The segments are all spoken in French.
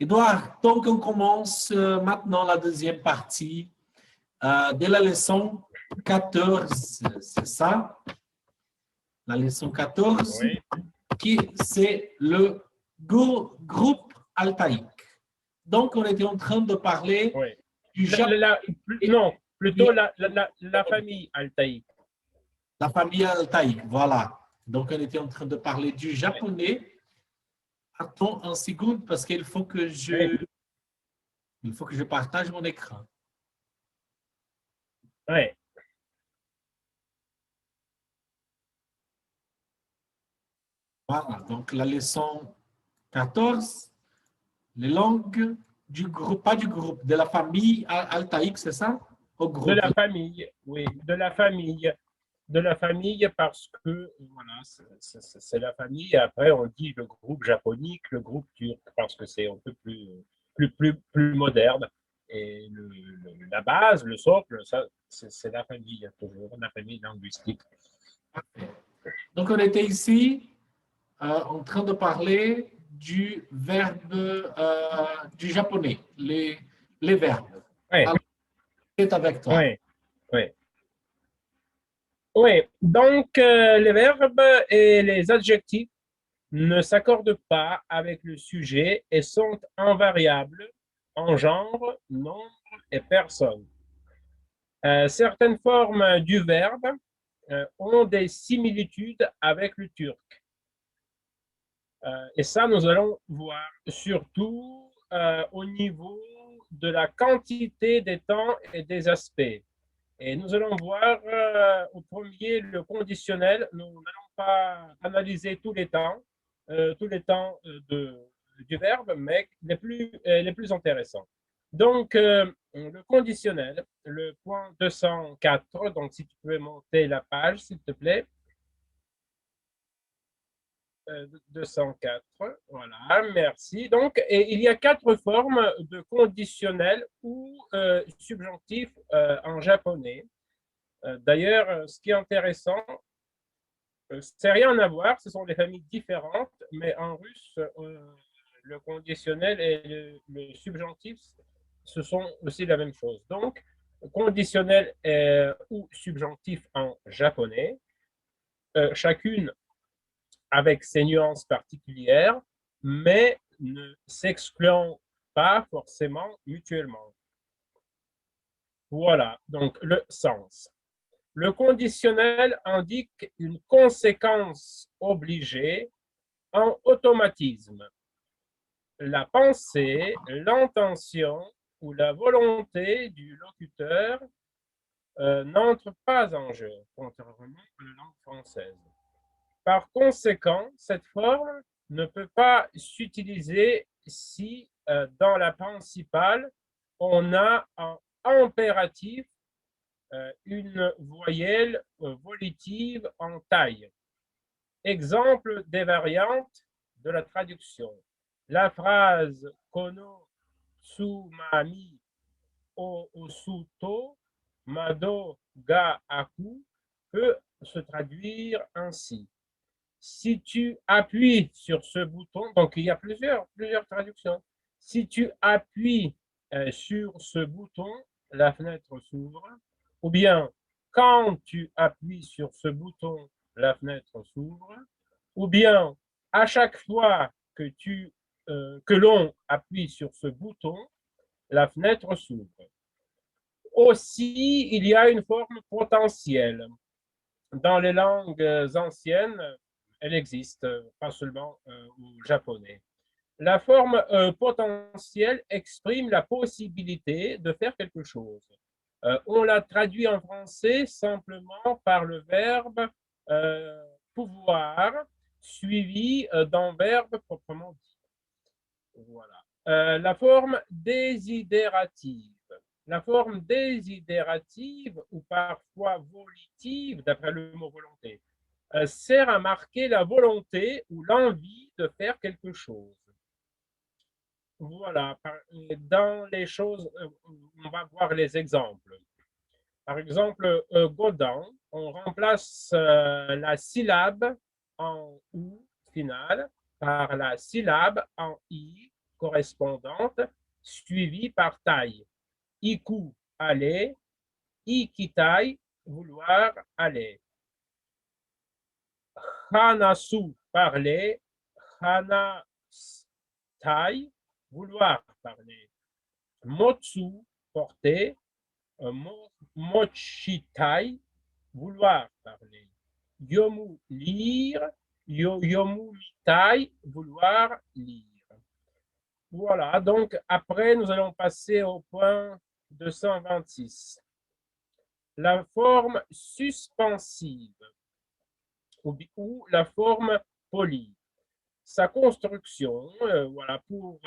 Edouard, donc on commence maintenant la deuxième partie de la leçon 14, c'est ça? La leçon 14, Oui. qui c'est le groupe altaïque. Donc, on était en train de parler Oui. du Japon. Non, plutôt la famille altaïque. La famille altaïque, voilà. Donc, on était en train de parler du japonais. Attends un seconde parce qu'il faut que je partage mon écran. Oui. Voilà, donc la leçon 14, les langues du groupe, pas du groupe, de la famille altaïque, c'est ça? Au De groupe. la famille, oui, de la famille parce que voilà, c'est la famille. Et après, on dit le groupe japonique, le groupe turc, parce que c'est un peu plus moderne. Et la base, le socle, ça, c'est la famille, toujours la famille linguistique. Donc, on était ici en train de parler du verbe du japonais, les verbes. Oui, Alors, c'est avec toi. oui, oui. Oui, donc les verbes et les adjectifs ne s'accordent pas avec le sujet et sont invariables en genre, nombre et personne. Certaines formes du verbe ont des similitudes avec le turc. Et ça, nous allons voir surtout au niveau de la quantité des temps et des aspects. Et nous allons voir au premier le conditionnel. Nous n'allons pas analyser tous les temps du verbe, mais les plus intéressants. Donc, le conditionnel, le point 204, donc si tu peux monter la page, s'il te plaît. 204, voilà, merci. Donc, il y a 4 formes de conditionnel ou subjonctif en japonais. D'ailleurs, ce qui est intéressant, c'est rien à voir, ce sont des familles différentes, mais en russe, le conditionnel et le subjonctif, ce sont aussi la même chose. Donc, conditionnel ou subjonctif en japonais, chacune avec ses nuances particulières, mais ne s'excluant pas forcément mutuellement. Voilà, donc le sens. Le conditionnel indique une conséquence obligée en automatisme. La pensée, l'intention ou la volonté du locuteur n'entre pas en jeu, contrairement à la langue française. Par conséquent, cette forme ne peut pas s'utiliser si dans la principale, on a un impératif, une voyelle volitive en taille. Exemple des variantes de la traduction. La phrase kono tsumami o usuto mado ga aku peut se traduire ainsi. Si tu appuies sur ce bouton, donc il y a plusieurs traductions. Si tu appuies sur ce bouton, la fenêtre s'ouvre. Ou bien, quand tu appuies sur ce bouton, la fenêtre s'ouvre. Ou bien, à chaque fois que l'on appuie sur ce bouton, la fenêtre s'ouvre. Aussi, il y a une forme potentielle. Dans les langues anciennes, elle existe, pas seulement au japonais. La forme potentielle exprime la possibilité de faire quelque chose. On la traduit en français simplement par le verbe pouvoir, suivi d'un verbe proprement dit. Voilà. La forme désidérative. La forme désidérative ou parfois volitive, d'après le mot volonté, sert à marquer la volonté ou l'envie de faire quelque chose. Voilà, dans les choses, on va voir les exemples. Par exemple, Godin, on remplace la syllabe en ou finale par la syllabe en i correspondante suivie par tai. Iku, aller. Ikitai, vouloir aller. Hanasu, parler. Hanastai, vouloir parler. Motsu, porter. Mochitai, vouloir parler. Yomu, lire. Yomu mitai, vouloir lire. Voilà, donc après, nous allons passer au point 226. La forme suspensive ou la forme polie. Sa construction, voilà, pour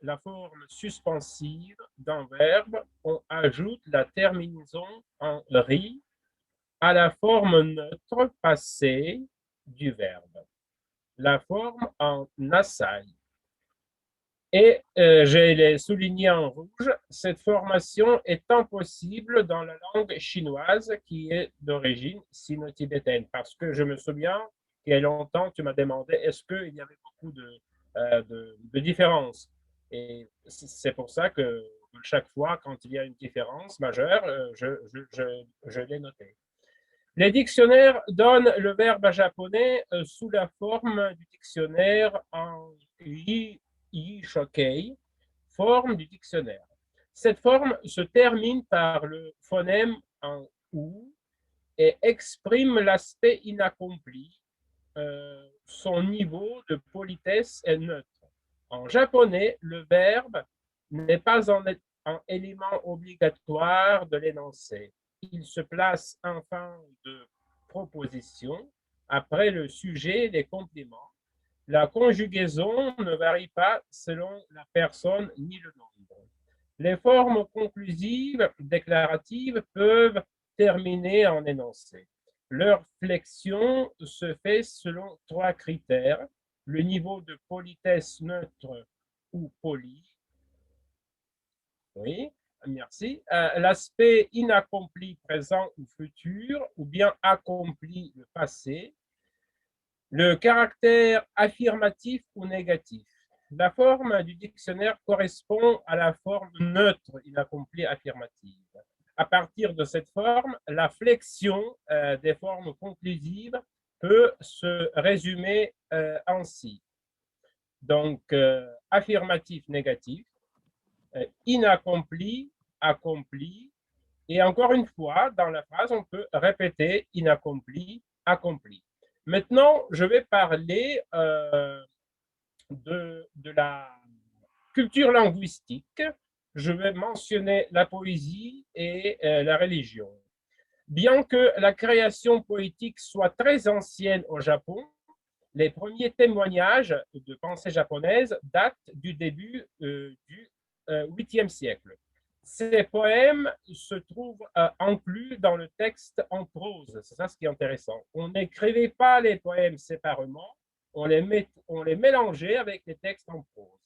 la forme suspensive d'un verbe, on ajoute la terminaison en ri à la forme neutre passée du verbe. La forme en nasai. Et je l'ai souligné en rouge, cette formation est impossible dans la langue chinoise qui est d'origine sino-tibétaine. Parce que je me souviens qu'il y a longtemps, tu m'as demandé est-ce qu'il y avait beaucoup de différences. Et c'est pour ça que chaque fois, quand il y a une différence majeure, je l'ai noté. Les dictionnaires donnent le verbe japonais sous la forme du dictionnaire en Yishokei, forme du dictionnaire. Cette forme se termine par le phonème en ou et exprime l'aspect inaccompli. Son niveau de politesse est neutre. En japonais, le verbe n'est pas un élément obligatoire de l'énoncé. Il se place en fin de proposition après le sujet et les compléments. La conjugaison ne varie pas selon la personne ni le nombre. Les formes conclusives déclaratives peuvent terminer en énoncé. Leur flexion se fait selon 3 critères: le niveau de politesse neutre ou poli. Oui, merci. L'aspect inaccompli présent ou futur, ou bien accompli le passé. Le caractère affirmatif ou négatif. La forme du dictionnaire correspond à la forme neutre inaccomplie affirmative. À partir de cette forme, la flexion des formes conclusives peut se résumer ainsi. Donc, affirmatif, négatif, inaccompli, accompli, et encore une fois, dans la phrase, on peut répéter inaccompli, accompli. Maintenant, je vais parler de la culture linguistique. Je vais mentionner la poésie et la religion. Bien que la création poétique soit très ancienne au Japon, les premiers témoignages de pensée japonaise datent du début du 8e siècle. Ces poèmes se trouvent inclus dans le texte en prose. C'est ça ce qui est intéressant. On n'écrivait pas les poèmes séparément, on les mélangeait avec les textes en prose.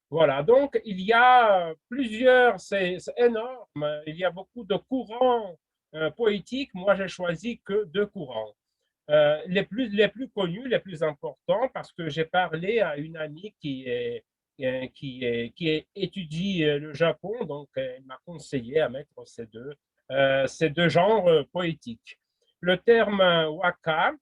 Voilà, donc il y a plusieurs, c'est énorme, il y a beaucoup de courants poétiques. Moi, j'ai choisi que 2 courants. Les plus connus, les plus importants, parce que j'ai parlé à une amie qui étudie le Japon, donc elle m'a conseillé à mettre ces deux genres poétiques. Le terme waka,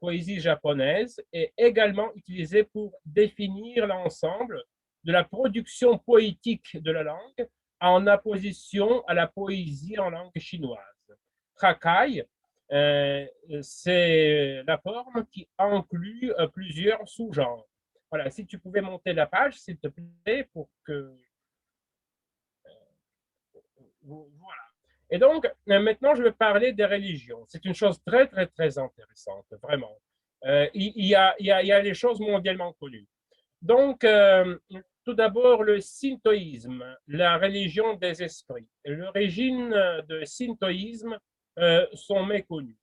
poésie japonaise, est également utilisé pour définir l'ensemble de la production poétique de la langue en opposition à la poésie en langue chinoise. Hakai, c'est la forme qui inclut plusieurs sous-genres. Voilà, si tu pouvais monter la page, s'il te plaît, pour que... Voilà. Et donc, maintenant, je vais parler des religions. C'est une chose très, très, très intéressante, vraiment. Il y a les choses mondialement connues. Donc, tout d'abord, le shintoïsme, la religion des esprits. L'origine du shintoïsme sont méconnues.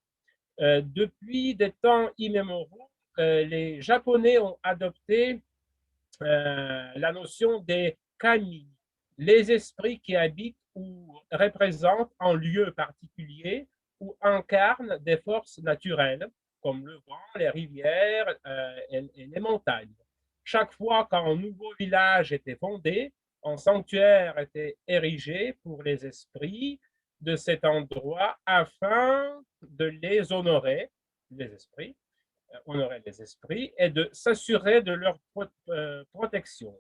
Depuis des temps immémoriaux, les Japonais ont adopté la notion des kami, les esprits qui habitent ou représentent un lieu particulier ou incarnent des forces naturelles, comme le vent, les rivières et les montagnes. chaque fois qu'un nouveau village était fondé, un sanctuaire était érigé pour les esprits de cet endroit afin de les honorer, les esprits, honorer les esprits et de s'assurer de leur protection.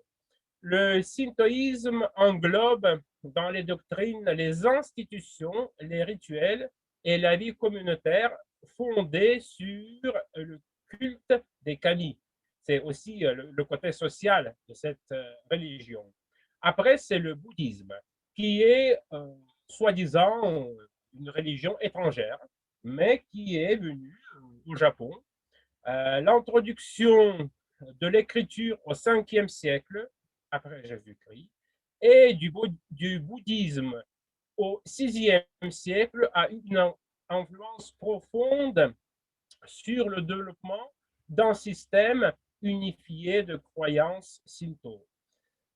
Le shintoïsme englobe dans les doctrines les institutions, les rituels et la vie communautaire fondée sur le culte des kami. C'est aussi le côté social de cette religion. Après, c'est le bouddhisme, qui est soi-disant une religion étrangère, mais qui est venue au Japon. L'introduction de l'écriture au 5e siècle après Jésus-Christ et du bouddhisme au 6e siècle a eu une influence profonde sur le développement d'un système unifié de croyances shinto.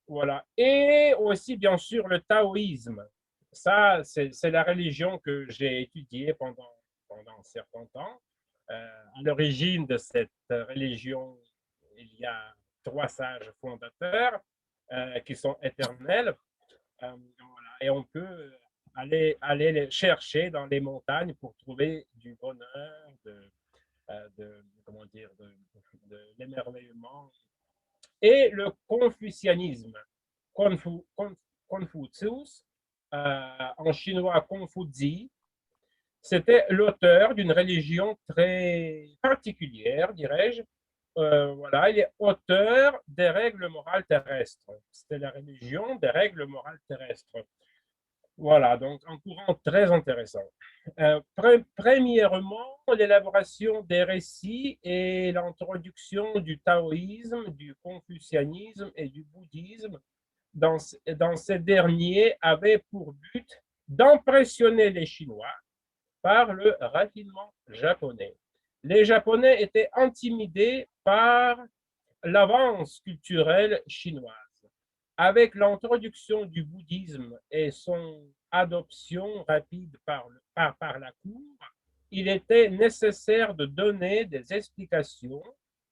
Voilà. Et aussi, bien sûr, le taoïsme. Ça, c'est la religion que j'ai étudiée pendant un certain temps. À l'origine de cette religion, il y a 3 sages fondateurs qui sont éternels. Voilà. Et on peut aller les chercher dans les montagnes pour trouver du bonheur, comment dire, de l'émerveillement. Et le confucianisme. Confucius, en chinois Confuzi, c'était l'auteur d'une religion très particulière, dirais-je. Voilà, il est auteur des règles morales terrestres. C'était la religion des règles morales terrestres. Voilà, donc un courant très intéressant. Premièrement, l'élaboration des récits et l'introduction du taoïsme, du confucianisme et du bouddhisme dans ces derniers avaient pour but d'impressionner les Chinois par le raffinement japonais. Les Japonais étaient intimidés par l'avance culturelle chinoise. Avec l'introduction du bouddhisme et son adoption rapide par la cour, il était nécessaire de donner des explications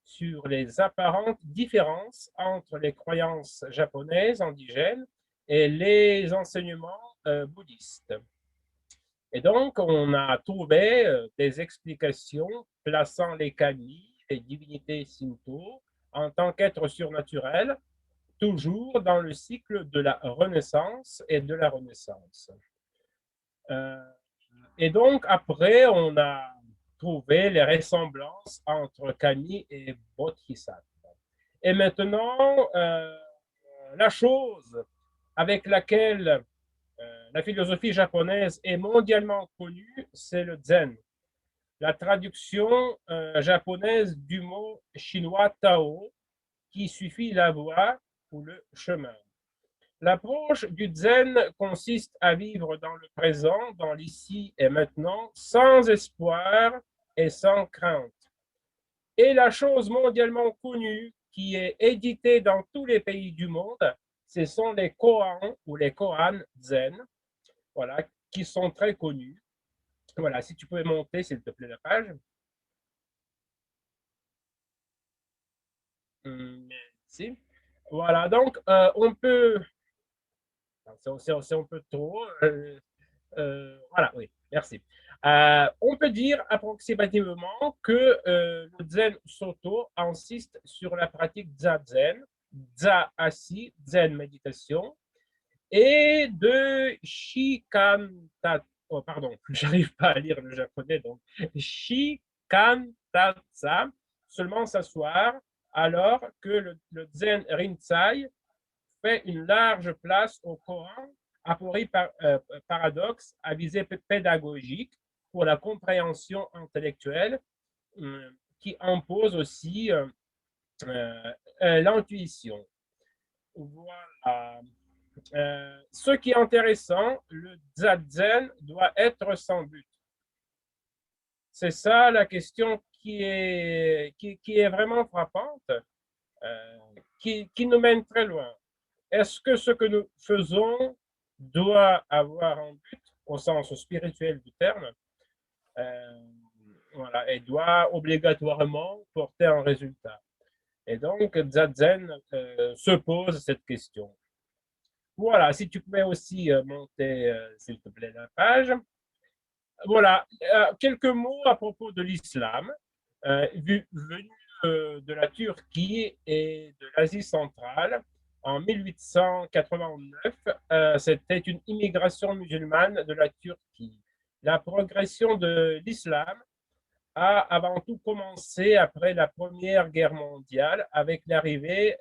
sur les apparentes différences entre les croyances japonaises indigènes et les enseignements bouddhistes. Et donc, on a trouvé des explications plaçant les kami, les divinités shinto, en tant qu'êtres surnaturels, toujours dans le cycle de la Renaissance et de la Renaissance. Et donc, après, on a trouvé les ressemblances entre kami et bodhisattva. Et maintenant, la chose avec laquelle la philosophie japonaise est mondialement connue, c'est le zen. La traduction japonaise du mot chinois Tao, qui suffit la voie ou le chemin. L'approche du zen consiste à vivre dans le présent, dans l'ici et maintenant, sans espoir et sans crainte. Et la chose mondialement connue qui est éditée dans tous les pays du monde, ce sont les koans ou les koans zen, voilà, qui sont très connus. Voilà, si tu peux monter, s'il te plaît, la page. Merci. Voilà, donc on peut... C'est un peu trop. Voilà, oui, merci. On peut dire approximativement que le Zen Soto insiste sur la pratique Zazen, Za assis, Zen méditation, et de Shikantatsa, oh, pardon, j'arrive pas à lire le japonais, donc Shikantatsa, seulement s'asseoir, alors que le Zen Rinzai fait une large place au Coran, apparu paradoxe à visée pédagogique pour la compréhension intellectuelle, qui impose aussi l'intuition. Voilà. Ce qui est intéressant, le zazen doit être sans but. C'est ça la question qui est vraiment frappante, qui nous mène très loin. Est-ce que ce que nous faisons doit avoir un but au sens spirituel du terme, voilà, et doit obligatoirement porter un résultat? Et donc, Zazen se pose cette question. Voilà, si tu pouvais aussi monter, s'il te plaît, la page. Voilà, quelques mots à propos de l'islam, venu de la Turquie et de l'Asie centrale. En 1889, c'était une immigration musulmane de la Turquie. La progression de l'islam a avant tout commencé après la Première Guerre mondiale avec l'arrivée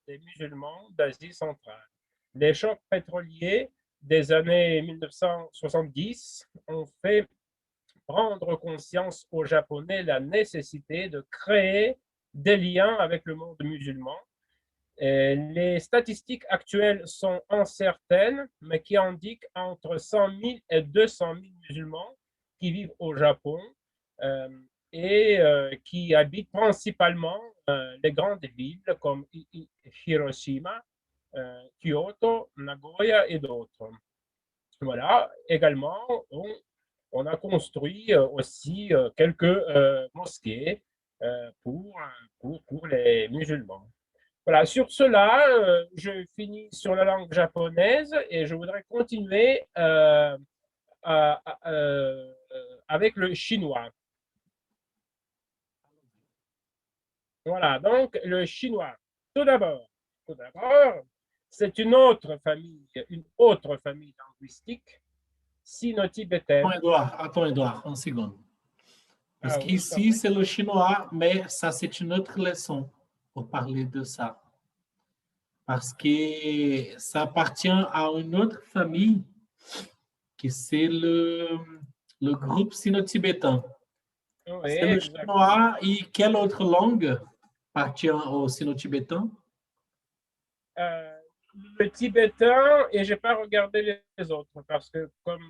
des musulmans d'Asie centrale. Les chocs pétroliers des années 1970 ont fait prendre conscience aux Japonais la nécessité de créer des liens avec le monde musulman. Et les statistiques actuelles sont incertaines, mais qui indiquent entre 100 000 et 200 000 musulmans qui vivent au Japon et qui habitent principalement les grandes villes comme Hiroshima, Kyoto, Nagoya et d'autres. Voilà, également, on a construit aussi quelques mosquées pour les musulmans. Voilà, sur cela, je finis sur la langue japonaise et je voudrais continuer avec le chinois. Voilà, donc le chinois. Tout d'abord, c'est une autre famille linguistique sino-tibétaine. Attends, Edouard, une seconde. Parce Ah oui, qu'ici, c'est le chinois, mais ça, c'est une autre leçon pour parler de ça. Parce que ça appartient à une autre famille, qui c'est le groupe sino-tibétain. oui, C'est le exactement. chinois et quelle autre langue appartient au sino-tibétain? Euh, le tibétain, et je n'ai pas regardé les autres parce que comme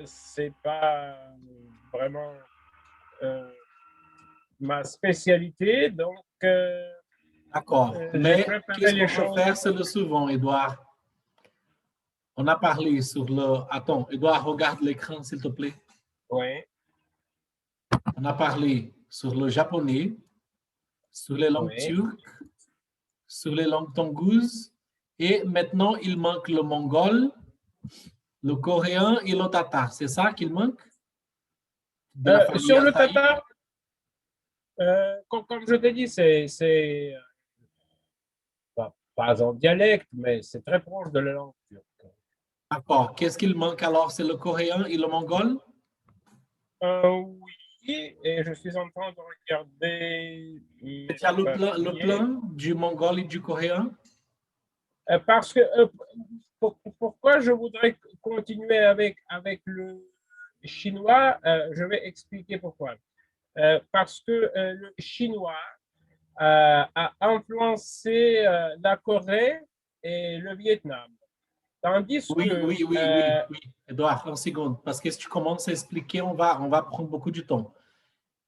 c'est pas vraiment ma spécialité, donc D'accord. j'ai Mais préparé qu'est-ce les qu'on peut choses. faire, c'est le suivant, Edouard. On a parlé sur le... Attends, Edouard, regarde l'écran, s'il te plaît. Oui, On a parlé sur le japonais, sur les langues oui. turques, sur les langues tongouzes, et maintenant, il manque le mongol, le coréen et le tatar. C'est ça qu'il manque de la famille Sur le Altaï? tatar, comme je t'ai dit, c'est pas un dialecte, mais c'est très proche de la langue turque. D'accord. Qu'est-ce qu'il manque alors? C'est le coréen et le mongol? Oui, et je suis en train de regarder Et mes tu as le papiers. plein du mongol et du coréen? Parce que pourquoi je voudrais continuer avec le chinois, je vais expliquer pourquoi. Parce que le chinois a influencé la Corée et le Vietnam. Tandis Oui, que, oui, oui, oui, oui. Edouard, une seconde. Parce que si tu commences à expliquer, on va prendre beaucoup de temps.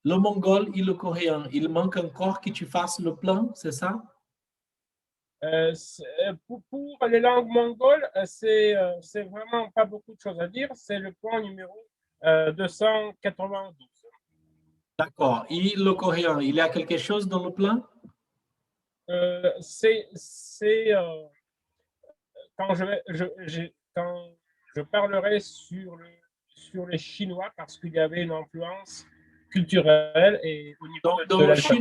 Le mongol et le coréen, il manque encore que tu fasses le plan, c'est ça? pour les langues mongoles, c'est vraiment pas beaucoup de choses à dire. C'est le point numéro 292. D'accord. Et le coréen, il y a quelque chose dans le plan? C'est quand quand je parlerai sur les Chinois parce qu'il y avait une influence culturelle et au niveau Donc, de l'alphabet.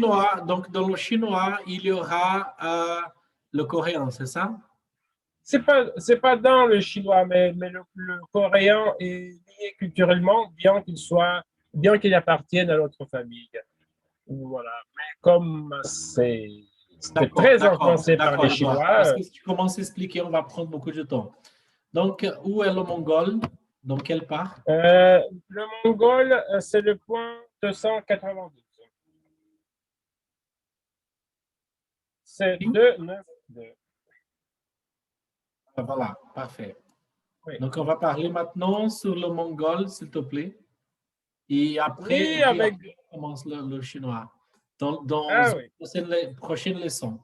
dans le chinois, il y aura le coréen, c'est ça? C'est pas dans le chinois, mais le coréen est lié culturellement, bien qu'il appartienne à notre famille. Voilà. Mais comme c'était D'accord, très d'accord, influencé par d'accord, les Edouard. Parce Chinois, que si tu commences à expliquer, on va prendre beaucoup de temps. Donc, où est le mongol? Dans quelle part? le mongol, c'est le point 292. C'est Oui. 292. Ah, voilà, parfait. Oui. Donc, on va parler maintenant sur le mongol, s'il te plaît. Et Oui, après, on commence le chinois dans ah oui. une prochaine leçon.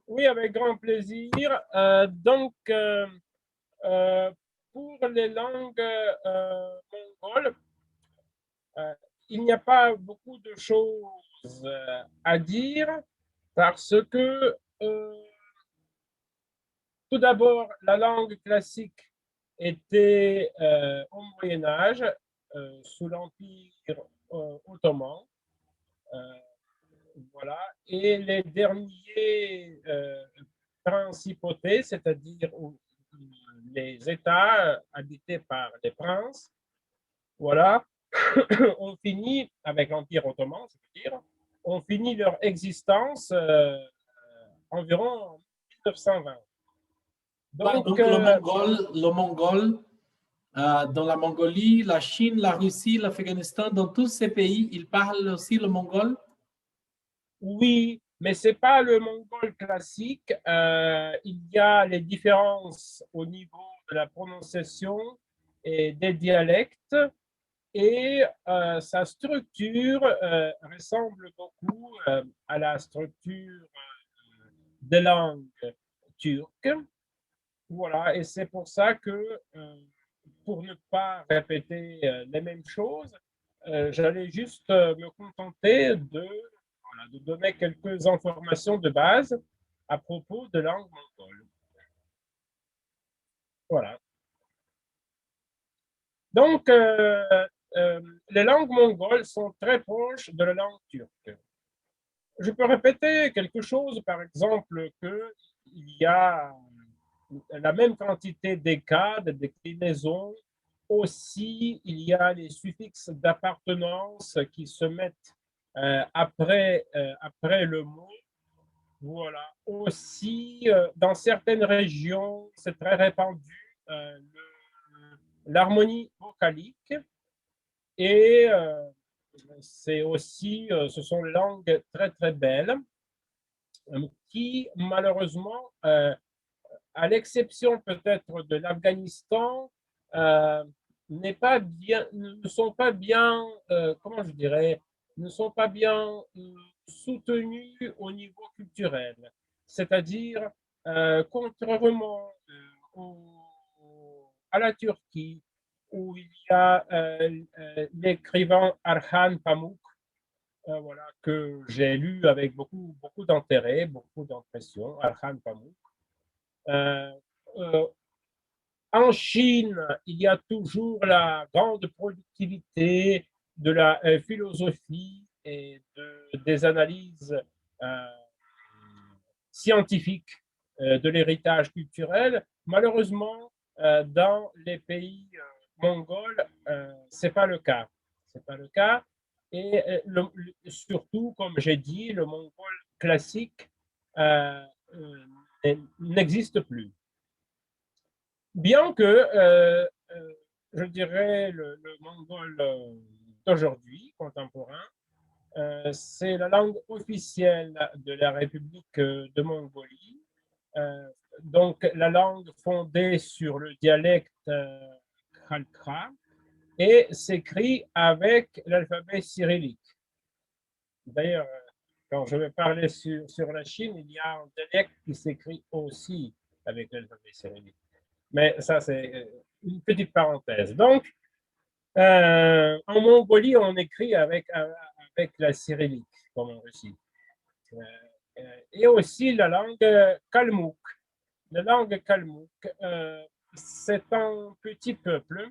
Oui, avec grand plaisir. Donc, euh, pour les langues mongoles, euh, il n'y a pas beaucoup de choses à dire parce que tout d'abord, la langue classique était au Moyen Âge, sous l'Empire ottoman. Voilà. Et les derniers principautés, c'est-à-dire les États habités par les princes, voilà, ont fini, avec l'Empire ottoman, je veux dire, ont fini leur existence environ en 1920. Donc le mongol dans la Mongolie, la Chine, la Russie, l'Afghanistan, dans tous ces pays, ils parlent aussi le mongol? Oui, mais ce n'est pas le mongol classique. Il y a les différences au niveau de la prononciation et des dialectes. Et sa structure ressemble beaucoup à la structure des langues turques. Voilà, et c'est pour ça que, pour ne pas répéter les mêmes choses, j'allais juste me contenter de donner quelques informations de base à propos de langue mongole. Voilà. Donc, les langues mongoles sont très proches de la langue turque. Je peux répéter quelque chose, par exemple, qu'il y a la même quantité d'écarts, de déclinaisons. Aussi, il y a les suffixes d'appartenance qui se mettent après le mot. Voilà. Aussi, dans certaines régions, c'est très répandu l'harmonie vocalique et c'est aussi, ce sont des langues très très belles qui malheureusement, à l'exception peut-être de l'Afghanistan, ne sont pas bien, comment je dirais, ne sont pas bien soutenus au niveau culturel. C'est-à-dire, contrairement à la Turquie, où il y a l'écrivain Arhan Pamuk, voilà, que j'ai lu avec beaucoup, beaucoup d'intérêt, beaucoup d'impression, Arhan Pamuk. Euh, euh, En Chine, il y a toujours la grande productivité de la philosophie et des analyses euh, scientifiques de l'héritage culturel. Malheureusement, dans les pays mongols, c'est pas le cas. C'est pas le cas. Et surtout, comme j'ai dit, le mongol classique n'existe plus. Bien que, je dirais, le mongol d'aujourd'hui, contemporain, c'est la langue officielle de la République de Mongolie. Donc, la langue fondée sur le dialecte khalkha et s'écrit avec l'alphabet cyrillique. D'ailleurs, quand je vais parler sur la Chine, il y a un dialecte qui s'écrit aussi avec l'alphabet cyrillique. Mais ça, c'est une petite parenthèse. Donc, en Mongolie, on écrit avec la cyrillique, comme en Russie. Et aussi la langue kalmouk. La langue kalmouk, c'est un petit peuple.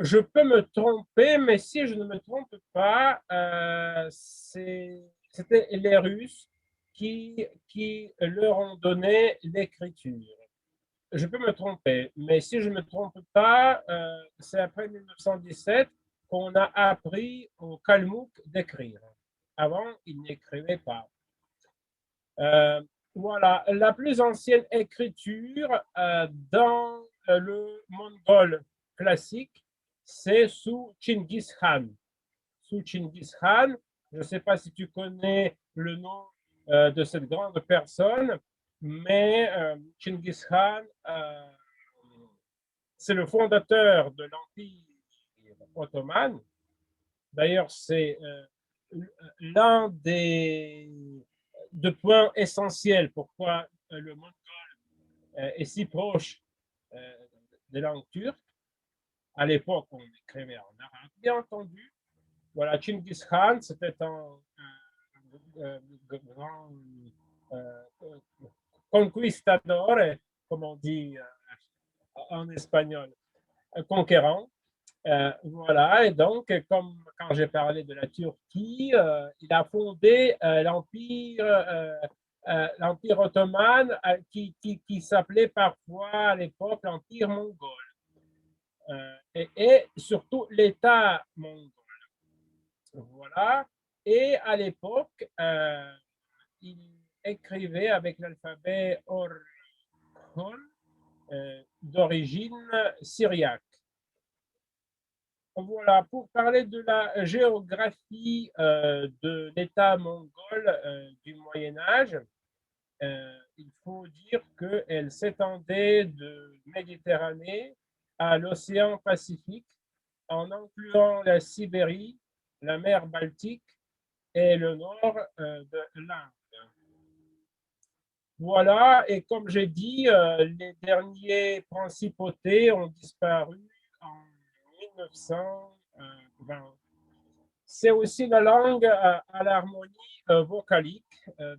Je peux me tromper, mais si je ne me trompe pas, c'était les Russes qui leur ont donné l'écriture. Je peux me tromper, mais si je ne me trompe pas, c'est après 1917 qu'on a appris aux Kalmouks d'écrire. Avant, ils n'écrivaient pas. Voilà, la plus ancienne écriture dans le mongol classique, c'est sous Chinggis Khan. Sous Chinggis Khan, je ne sais pas si tu connais le nom de cette grande personne, mais Chinggis Khan, c'est le fondateur de l'Empire ottoman. D'ailleurs, c'est l'un des points essentiels pourquoi le mongol est si proche des langues turques. À l'époque, on écrivait en arabe, bien entendu. Voilà, Chinggis Khan, c'était un grand conquistador, comme on dit en espagnol, conquérant. Voilà, et donc, comme quand j'ai parlé de la Turquie, il a fondé l'Empire ottoman qui s'appelait parfois à l'époque l'Empire mongol. Et surtout l'État mongol. Voilà. Et à l'époque, il écrivait avec l'alphabet Orkhon d'origine syriaque. Voilà, pour parler de la géographie de l'État mongol du Moyen-Âge, il faut dire qu'elle s'étendait de Méditerranée à l'océan Pacifique, en incluant la Sibérie, la mer Baltique et le nord de l'Inde. Voilà, et comme j'ai dit, les dernières principautés ont disparu en 1920. C'est aussi la langue à l'harmonie vocalique,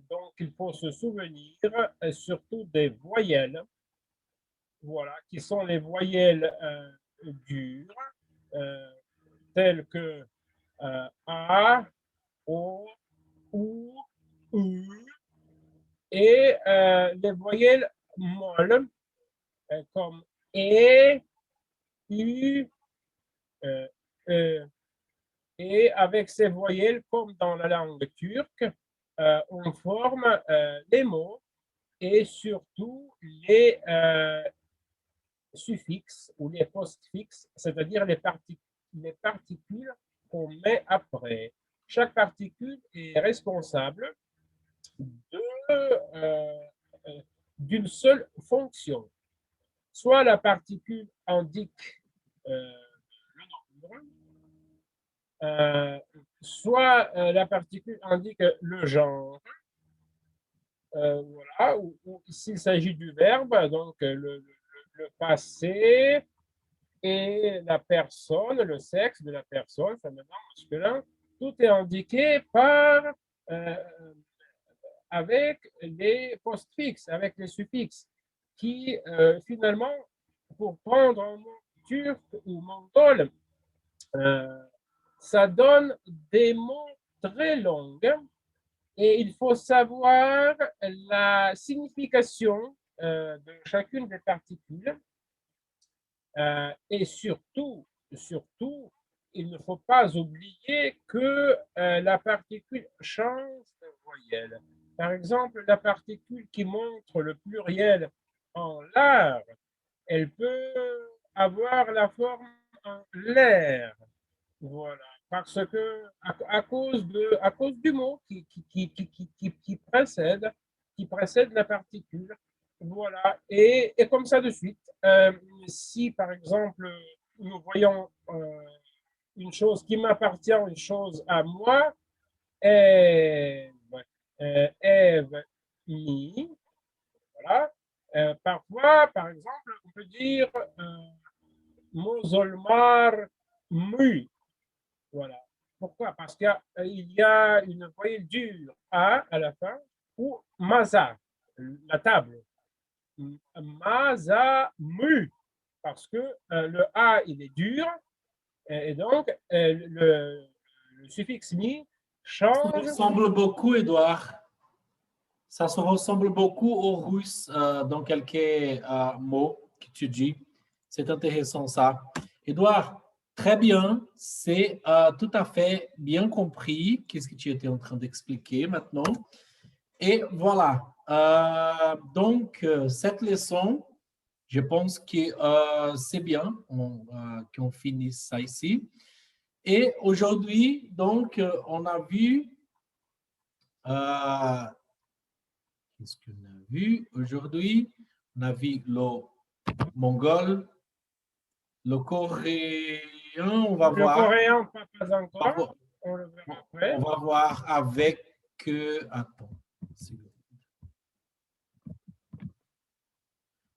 donc il faut se souvenir surtout des voyelles, voilà, qui sont les voyelles dures, telles que A, O, U, et les voyelles molles comme E, U, E. Et avec ces voyelles, comme dans la langue turque, on forme les mots et surtout les suffixes ou les postfixes, c'est-à-dire les particules qu'on met après. Chaque particule est responsable d'une seule fonction. Soit la particule indique le nombre, soit la particule indique le genre, voilà, ou s'il s'agit du verbe, donc le passé et la personne, le sexe de la personne, féminin, masculin, tout est indiqué par avec les postfixes, avec les suffixes, qui finalement, pour prendre un mot turc ou mongol, ça donne des mots très longs et il faut savoir la signification de chacune des particules et surtout, il ne faut pas oublier que la particule change de voyelle. Par exemple, la particule qui montre le pluriel en l'art, elle peut avoir la forme en l'air. Voilà, parce que à cause du mot qui précède la particule. Voilà, et comme ça de suite. Si par exemple nous voyons une chose qui m'appartient, une chose à moi, Ève, Ève, mi, voilà. Parfois, par exemple, on peut dire Mozolmar, mu. Voilà. Pourquoi? Parce qu'il y a une voyelle dure A à la fin, ou Maza, la table. Maza, mu. Parce que le A, il est dur, et donc le suffixe mi Ça se change. ressemble beaucoup, Edouard. Ça se ressemble beaucoup au russe dans quelques mots que tu dis. C'est intéressant ça. Edouard, très bien. C'est tout à fait bien compris. Qu'est-ce que tu étais en train d'expliquer maintenant? Et voilà. Donc, cette leçon, je pense que c'est bien qu'on finisse ça ici. Et aujourd'hui, donc, on a vu qu'est-ce qu'on a vu aujourd'hui? On a vu le mongol, le coréen, on va Le voir. coréen, pas encore. On le verra après. On va voir avec. Attends.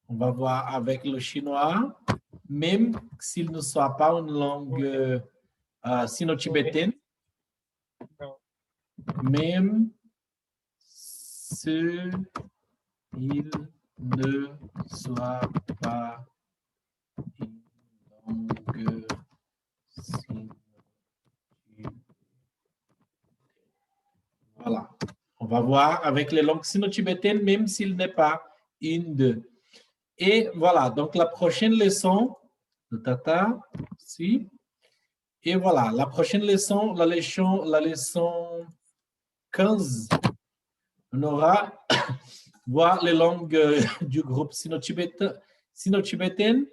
On va voir avec le chinois, même s'il ne soit pas une langue sino-tibétaine. Non. même s'il ne soit pas une langue sino-tibétaine. Voilà. On va voir avec les langues sino-tibétaines, même s'il n'est pas une de. Et voilà, donc la prochaine leçon de Tata, si. Et voilà, la prochaine leçon, la leçon 15, on aura voir les langues du groupe sino-tibétaine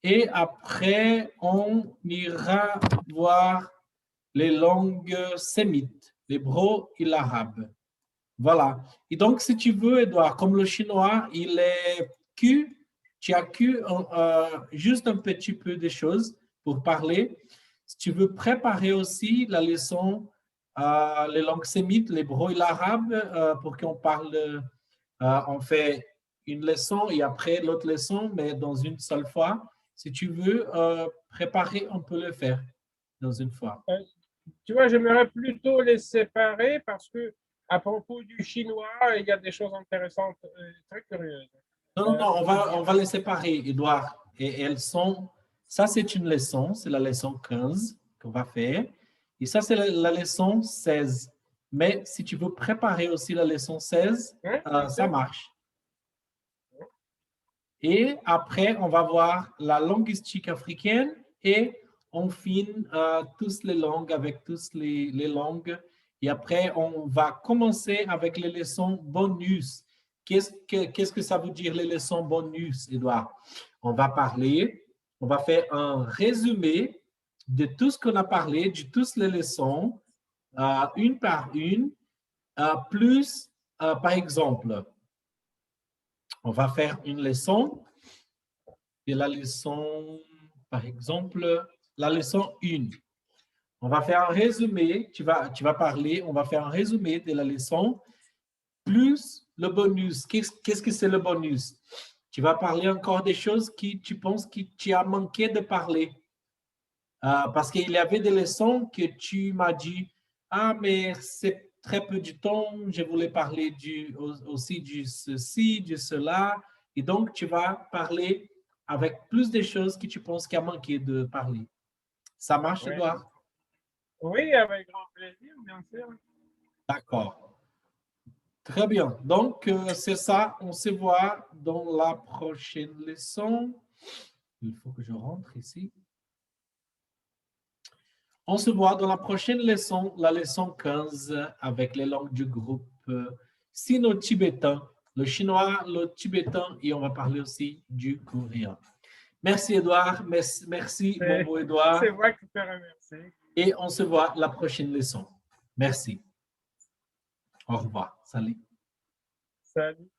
et après, on ira voir les langues sémites, l'hébreu et l'arabe. Voilà. Et donc, si tu veux, Edouard, comme le chinois, il est Q, tu as Q juste un petit peu de choses pour parler. Si tu veux préparer aussi la leçon, les langues sémites, l'hébreu et l'arabe, pour qu'on parle, on fait une leçon et après l'autre leçon, mais dans une seule fois. Si tu veux préparer, on peut le faire dans une fois. Tu vois, j'aimerais plutôt les séparer parce que à propos du chinois, il y a des choses intéressantes, très curieuses. Non, on va les séparer, Edouard. Et elles sont, ça c'est une leçon, c'est la leçon 15 qu'on va faire. Et ça c'est la leçon 16. Mais si tu veux préparer aussi la leçon 16, ça marche. Et après, on va voir la linguistique africaine et on finit toutes les langues avec toutes les langues. Et après, on va commencer avec les leçons bonus. Qu'est-ce que ça veut dire les leçons bonus, Edouard? On va parler, on va faire un résumé de tout ce qu'on a parlé, de toutes les leçons, une par une, plus, par exemple, on va faire une leçon de la leçon, par exemple, la leçon 1. On va faire un résumé, tu vas parler, on va faire un résumé de la leçon, plus le bonus. Qu'est-ce que c'est le bonus? Tu vas parler encore des choses qui tu penses que tu as manqué de parler. Parce qu'il y avait des leçons que tu m'as dit, ah, mais c'est très peu du temps, je voulais parler aussi du ceci, du cela. Et donc, tu vas parler avec plus de choses que tu penses qu'il a manqué de parler. Ça marche, Oui. Edouard? Oui, avec grand plaisir, bien sûr. D'accord. Très bien. Donc, c'est ça. On se voit dans la prochaine leçon. Il faut que je rentre ici. On se voit dans la prochaine leçon, la leçon 15, avec les langues du groupe sino-tibétain, le chinois, le tibétain, et on va parler aussi du coréen. Merci, Edouard. Merci mon beau Edouard. C'est moi qui te remercie. Et on se voit la prochaine leçon. Merci. Au revoir. Salut. Salut.